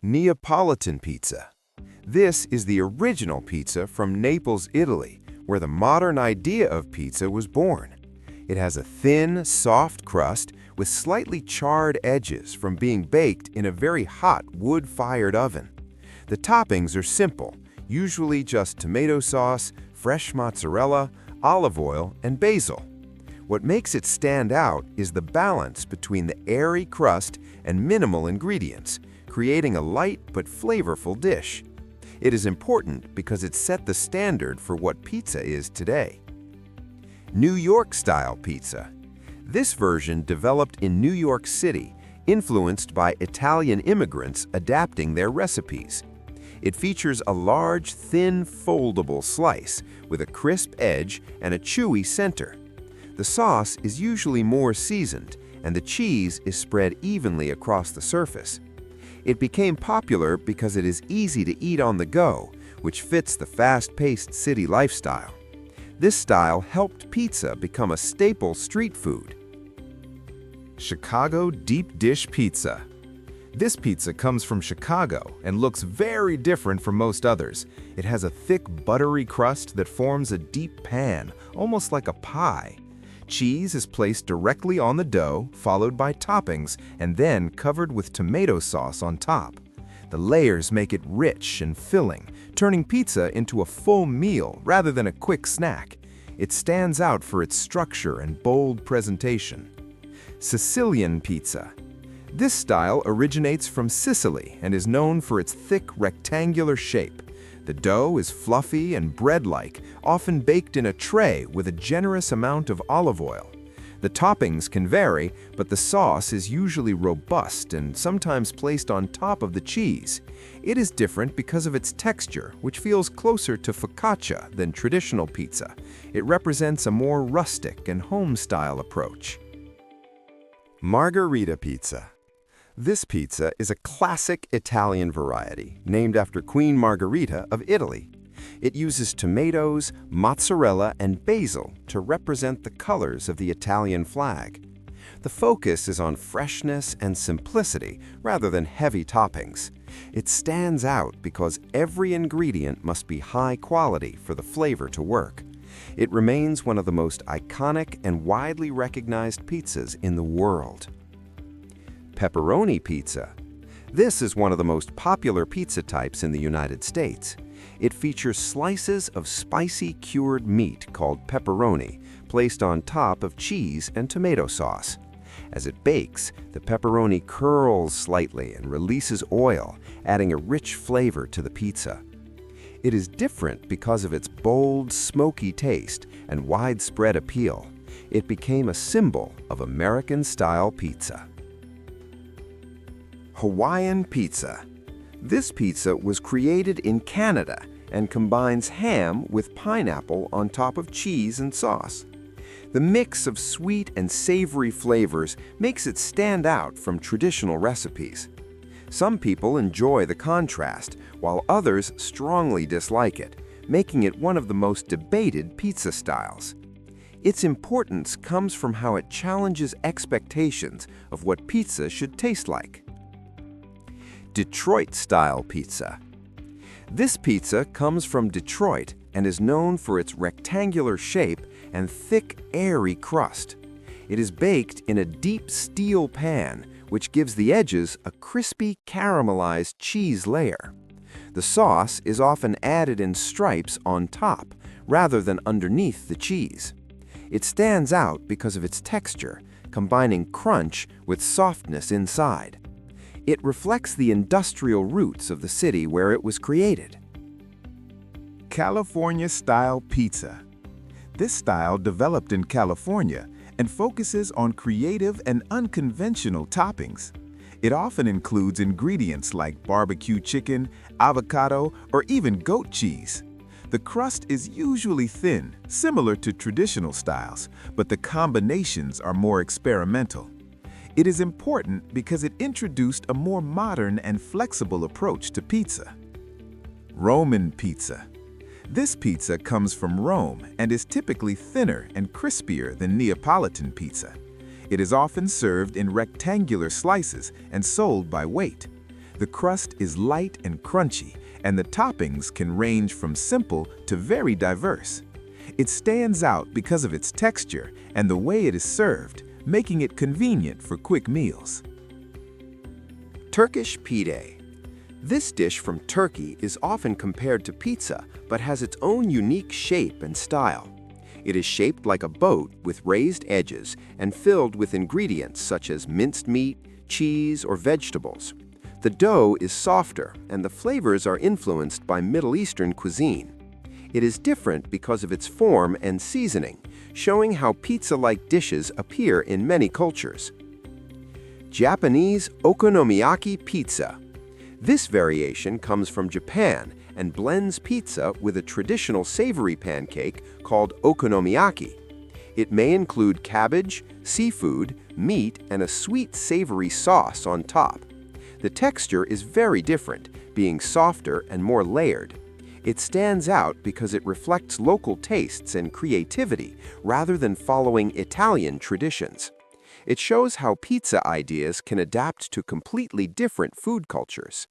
Neapolitan pizza. This is the original pizza from Naples, Italy, where the modern idea of pizza was born. It has a thin, soft crust with slightly charred edges from being baked in a very hot wood-fired oven. The toppings are simple, usually just tomato sauce, fresh mozzarella, olive oil, and basil. What makes it stand out is the balance between the airy crust and minimal ingredients, creating a light but flavorful dish. It is important because it set the standard for what pizza is today. New York-style pizza. This version developed in New York City, influenced by Italian immigrants adapting their recipes. It features a large, thin, foldable slice with a crisp edge and a chewy center. The sauce is usually more seasoned, and the cheese is spread evenly across the surface. It became popular because it is easy to eat on the go, which fits the fast-paced city lifestyle. This style helped pizza become a staple street food. Chicago deep dish pizza. This pizza comes from Chicago and looks very different from most others. It has a thick, buttery crust that forms a deep pan, almost like a pie. Cheese is placed directly on the dough, followed by toppings, and then covered with tomato sauce on top. The layers make it rich and filling, turning pizza into a full meal rather than a quick snack. It stands out for its structure and bold presentation. Sicilian pizza. This style originates from Sicily and is known for its thick, rectangular shape. The dough is fluffy and bread-like, often baked in a tray with a generous amount of olive oil. The toppings can vary, but the sauce is usually robust and sometimes placed on top of the cheese. It is different because of its texture, which feels closer to focaccia than traditional pizza. It represents a more rustic and home-style approach. Margherita pizza. This pizza is a classic Italian variety, named after Queen Margherita of Italy. It uses tomatoes, mozzarella, and basil to represent the colors of the Italian flag. The focus is on freshness and simplicity rather than heavy toppings. It stands out because every ingredient must be high quality for the flavor to work. It remains one of the most iconic and widely recognized pizzas in the world. Pepperoni pizza. This is one of the most popular pizza types in the United States. It features slices of spicy cured meat called pepperoni, placed on top of cheese and tomato sauce. As it bakes, the pepperoni curls slightly and releases oil, adding a rich flavor to the pizza. It is different because of its bold, smoky taste and widespread appeal. It became a symbol of American-style pizza. Hawaiian pizza. This pizza was created in Canada and combines ham with pineapple on top of cheese and sauce. The mix of sweet and savory flavors makes it stand out from traditional recipes. Some people enjoy the contrast, while others strongly dislike it, making it one of the most debated pizza styles. Its importance comes from how it challenges expectations of what pizza should taste like. Detroit-style pizza. This pizza comes from Detroit and is known for its rectangular shape and thick, airy crust. It is baked in a deep steel pan, which gives the edges a crispy, caramelized cheese layer. The sauce is often added in stripes on top, rather than underneath the cheese. It stands out because of its texture, combining crunch with softness inside. It reflects the industrial roots of the city where it was created. California-style pizza. This style developed in California and focuses on creative and unconventional toppings. It often includes ingredients like barbecue chicken, avocado, or even goat cheese. The crust is usually thin, similar to traditional styles, but the combinations are more experimental. It is important because it introduced a more modern and flexible approach to pizza. Roman pizza. This pizza comes from Rome and is typically thinner and crispier than Neapolitan pizza. It is often served in rectangular slices and sold by weight. The crust is light and crunchy, and the toppings can range from simple to very diverse. It stands out because of its texture and the way it is served, making it convenient for quick meals. Turkish pide. This dish from Turkey is often compared to pizza, but has its own unique shape and style. It is shaped like a boat with raised edges and filled with ingredients such as minced meat, cheese, or vegetables. The dough is softer, and the flavors are influenced by Middle Eastern cuisine. It is different because of its form and seasoning, showing how pizza-like dishes appear in many cultures. Japanese okonomiyaki pizza. This variation comes from Japan and blends pizza with a traditional savory pancake called okonomiyaki. It may include cabbage, seafood, meat, and a sweet savory sauce on top. The texture is very different, being softer and more layered. It stands out because it reflects local tastes and creativity rather than following Italian traditions. It shows how pizza ideas can adapt to completely different food cultures.